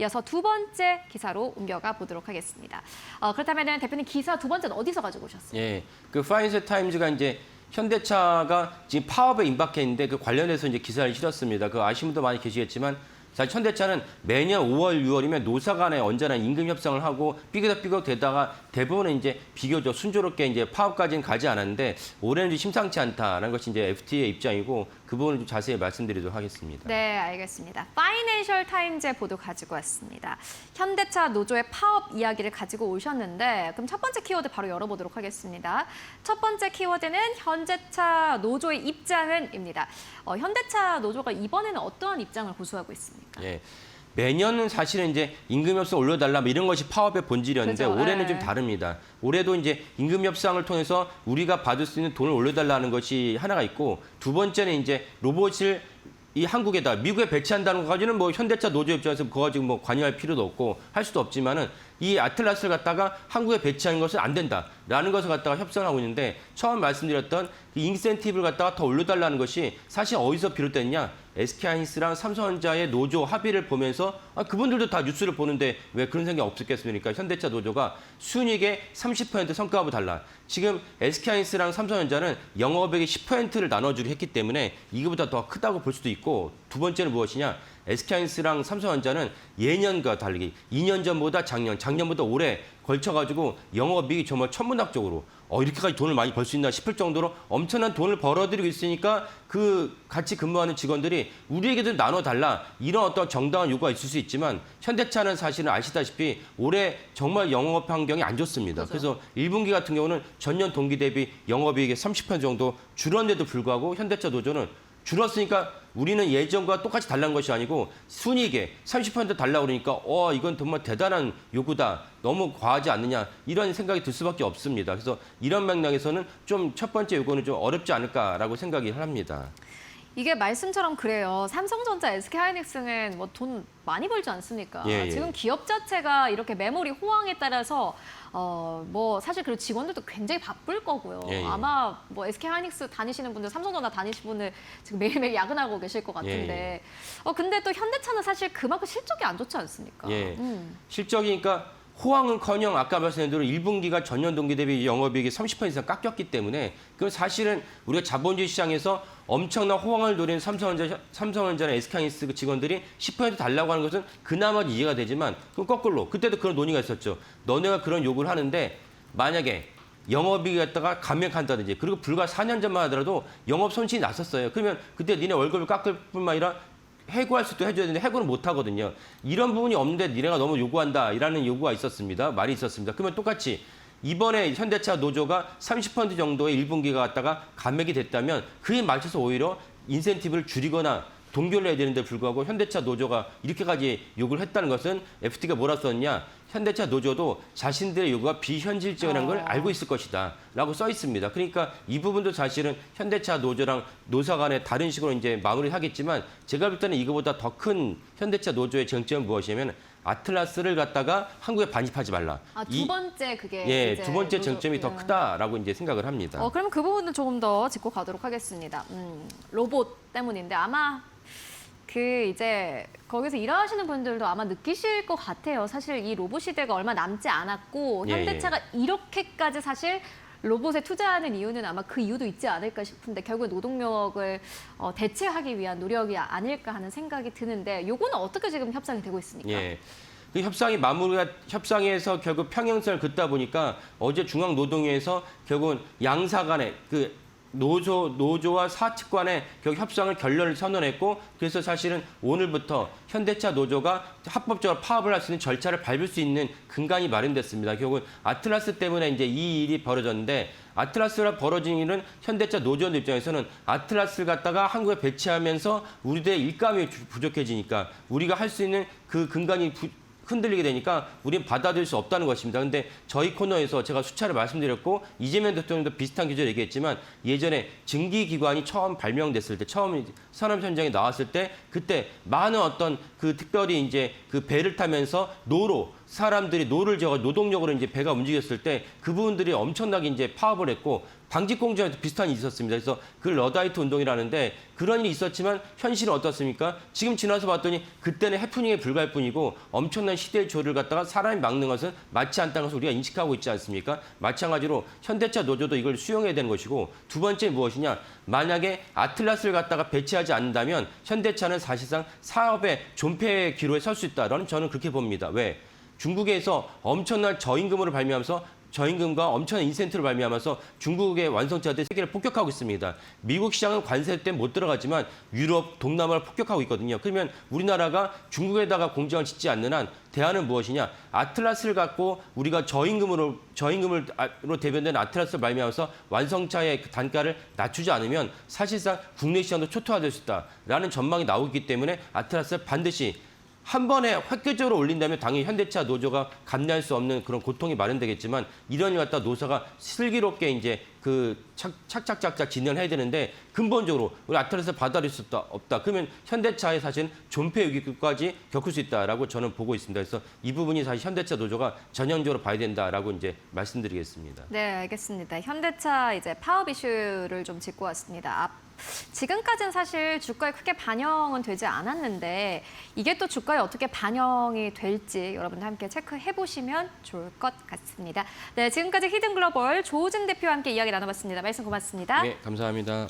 이어서 두 번째 기사로 옮겨가 보도록 하겠습니다. 그렇다면 대표님 기사 두 번째는 어디서 가지고 오셨어요? 예, 그 파이낸셜 타임즈가 이제 현대차가 지금 파업에 임박해 있는데 그 관련해서 이제 기사를 실었습니다. 그 아시는 분도 많이 계시겠지만 사실 현대차는 매년 5월, 6월이면 노사 간에 언제나 임금 협상을 하고 삐그덕삐그덕 되다가 대부분은 이제 비교적 순조롭게 이제 파업까지는 가지 않았는데 올해는 좀 심상치 않다라는 것이 이제 FTA의 입장이고 그 부분을 좀 자세히 말씀드리도록 하겠습니다. 네, 알겠습니다. 파이낸셜 타임즈의 보도 가지고 왔습니다. 현대차 노조의 파업 이야기를 가지고 오셨는데 그럼 첫 번째 키워드 바로 열어보도록 하겠습니다. 첫 번째 키워드는 현대차 노조의 입장은입니다. 현대차 노조가 이번에는 어떠한 입장을 고수하고 있습니까? 예. 매년은 사실은 이제 임금 협상 올려달라 뭐 이런 것이 파업의 본질이었는데 그죠, 올해는 예. 좀 다릅니다. 올해도 이제 임금 협상을 통해서 우리가 받을 수 있는 돈을 올려달라는 것이 하나가 있고 두 번째는 이제 로봇을 이 한국에다 미국에 배치한다는 거 가지고는 뭐 현대차 노조 입장에서 그거 가지고 뭐 관여할 필요도 없고 할 수도 없지만은 이 아틀라스를 갖다가 한국에 배치하는 것은 안 된다라는 것을 갖다가 협상을 하고 있는데 처음 말씀드렸던 그 인센티브를 갖다가 더 올려달라는 것이 사실 어디서 비롯됐냐? SK하이닉스랑 삼성전자의 노조 합의를 보면서 그분들도 다 뉴스를 보는데 왜 그런 생각이 없었겠습니까? 현대차 노조가 순이익의 30% 성과하고 달라. 지금 SK하이닉스랑 삼성전자는 영업액의 10%를 나눠주기로 했기 때문에 이거보다 더 크다고 볼 수도 있고 두 번째는 무엇이냐? SK하이닉스랑 삼성전자는 예년과 다르게 2년 전보다 작년보다 올해 걸쳐가지고 영업이익이 정말 천문학적으로 이렇게까지 돈을 많이 벌 수 있나 싶을 정도로 엄청난 돈을 벌어들이고 있으니까 그 같이 근무하는 직원들이 우리에게도 나눠달라 이런 어떤 정당한 요구가 있을 수 있지만 현대차는 사실은 아시다시피 올해 정말 영업 환경이 안 좋습니다. 그래서 1분기 같은 경우는 전년 동기 대비 영업이익의 30% 정도 줄었는데도 불구하고 현대차 노조는 줄었으니까 우리는 예전과 똑같이 달라는 것이 아니고 순이익에 30% 달라고 그러니까 이건 정말 대단한 요구다. 너무 과하지 않느냐. 이런 생각이 들 수밖에 없습니다. 그래서 이런 맥락에서는 좀 첫 번째 요구는 좀 어렵지 않을까라고 생각이 합니다. 이게 말씀처럼 그래요. 삼성전자, SK하이닉스는 뭐 돈 많이 벌지 않습니까? 예. 지금 기업 자체가 이렇게 메모리 호황에 따라서 뭐 사실 그리고 직원들도 굉장히 바쁠 거고요. 예. 아마 뭐 SK하이닉스 다니시는 분들, 삼성전자 다니시는 분들 지금 매일매일 야근하고 계실 것 같은데. 근데 또 현대차는 사실 그만큼 실적이 안 좋지 않습니까? 예. 실적이니까 호황은커녕 아까 말씀드린 대로 1분기가 전년 동기 대비 영업이익이 30% 이상 깎였기 때문에 그 사실은 우리가 자본주의 시장에서 엄청난 호황을 노린 삼성전자나 SK하이닉스 직원들이 10% 달라고 하는 것은 그나마 이해가 되지만 그럼 거꾸로 그때도 그런 논의가 있었죠. 너네가 그런 요구를 하는데 만약에 영업이익 갖다가 감액한다든지 그리고 불과 4년 전만 하더라도 영업 손실이 났었어요. 그러면 그때 니네 월급을 깎을 뿐만 아니라 해고할 수도 해줘야 되는데 해고를 못 하거든요. 이런 부분이 없는데 니네가 너무 요구한다라는 요구가 있었습니다. 말이 있었습니다. 그러면 똑같이 이번에 현대차 노조가 30% 정도의 1분기가 갖다가 감액이 됐다면 그에 맞춰서 오히려 인센티브를 줄이거나 동결을 해야 되는데 불구하고 현대차 노조가 이렇게까지 요구를 했다는 것은 FT가 뭐라 썼냐. 현대차 노조도 자신들의 요구가 비현실적이라는 걸 알고 있을 것이다 라고 써 있습니다. 그러니까 이 부분도 사실은 현대차 노조랑 노사 간에 다른 식으로 이제 마무리를 하겠지만 제가 볼 때는 이거보다 더 큰 현대차 노조의 쟁점은 무엇이냐면 아틀라스를 갖다가 한국에 반입하지 말라. 두 번째 그게 예, 이제 두 번째 노조, 쟁점이 더 크다라고 이제 생각을 합니다. 그럼 그 부분은 조금 더 짚고 가도록 하겠습니다. 로봇 때문인데 아마 이제 거기서 일하시는 분들도 아마 느끼실 것 같아요. 사실 이 로봇 시대가 얼마 남지 않았고 현대차가 이렇게까지 사실 로봇에 투자하는 이유는 아마 그 이유도 있지 않을까 싶은데 결국 노동력을 대체하기 위한 노력이 아닐까 하는 생각이 드는데 요거는 어떻게 지금 협상이 되고 있습니까? 예. 그 협상에서 결국 평행선을 긋다 보니까 어제 중앙노동위에서 결국은 양사 간의 그 노조와 사측 간의 결국 협상을 결렬을 선언했고 그래서 사실은 오늘부터 현대차 노조가 합법적으로 파업을 할 수 있는 절차를 밟을 수 있는 근간이 마련됐습니다. 결국은 아틀라스 때문에 이제 이 일이 벌어졌는데 아틀라스가 벌어진 일은 현대차 노조원 입장에서는 아틀라스를 갖다가 한국에 배치하면서 우리들의 일감이 부족해지니까 우리가 할 수 있는 그 근간이 흔들리게 되니까 우리는 받아들일 수 없다는 것입니다. 그런데 저희 코너에서 제가 수차례 말씀드렸고 이재명 대통령도 비슷한 기조를 얘기했지만 예전에 증기기관이 처음 발명됐을 때 처음 산업 현장에 나왔을 때 그때 많은 어떤 그 특별히 이제 그 배를 타면서 사람들이 노를 저어 노동력으로 이제 배가 움직였을 때 그분들이 엄청나게 이제 파업을 했고 방직공제와도 비슷한 일이 있었습니다. 그래서 그 러다이트 운동이라는데 그런 일이 있었지만 현실은 어떻습니까? 지금 지나서 봤더니 그때는 해프닝에 불과할 뿐이고 엄청난 시대의 조를 갖다가 사람이 막는 것은 맞지 않다는 것을 우리가 인식하고 있지 않습니까? 마찬가지로 현대차 노조도 이걸 수용해야 되는 것이고 두 번째 무엇이냐? 만약에 아틀라스를 갖다가 배치하지 않는다면 현대차는 사실상 사업의 존폐의 기로에 설 수 있다라는 저는 그렇게 봅니다. 왜? 중국에서 엄청난 저임금으로 발매하면서 저임금과 엄청난 인센티브를 발매하면서 중국의 완성차들 세계를 폭격하고 있습니다. 미국 시장은 관세 때문에 못 들어가지만 유럽, 동남아를 폭격하고 있거든요. 그러면 우리나라가 중국에다가 공장을 짓지 않는 한 대안은 무엇이냐? 아틀라스를 갖고 우리가 저임금으로 대변된 아틀라스를 발매하면서 완성차의 그 단가를 낮추지 않으면 사실상 국내 시장도 초토화될 수 있다라는 전망이 나오기 때문에 아틀라스를 반드시 한 번에 획기적으로 올린다면 당연히 현대차 노조가 감내할 수 없는 그런 고통이 마련되겠지만 이런 일 갖다 노사가 슬기롭게 이제 그 착착착착 진행을 해야 되는데 근본적으로 우리 아틀라스 받아들일 수 없다. 그러면 현대차의 사실 존폐 위기까지 겪을 수 있다라고 저는 보고 있습니다. 그래서 이 부분이 사실 현대차 노조가 전형적으로 봐야 된다라고 이제 말씀드리겠습니다. 네, 알겠습니다. 현대차 이제 파업 이슈를 좀 짚고 왔습니다. 지금까지는 사실 주가에 크게 반영은 되지 않았는데 이게 또 주가에 어떻게 반영이 될지 여러분들 함께 체크해 보시면 좋을 것 같습니다. 네, 지금까지 히든글로벌 조우진 대표와 함께 이야기 나눠봤습니다. 말씀 고맙습니다. 네, 감사합니다.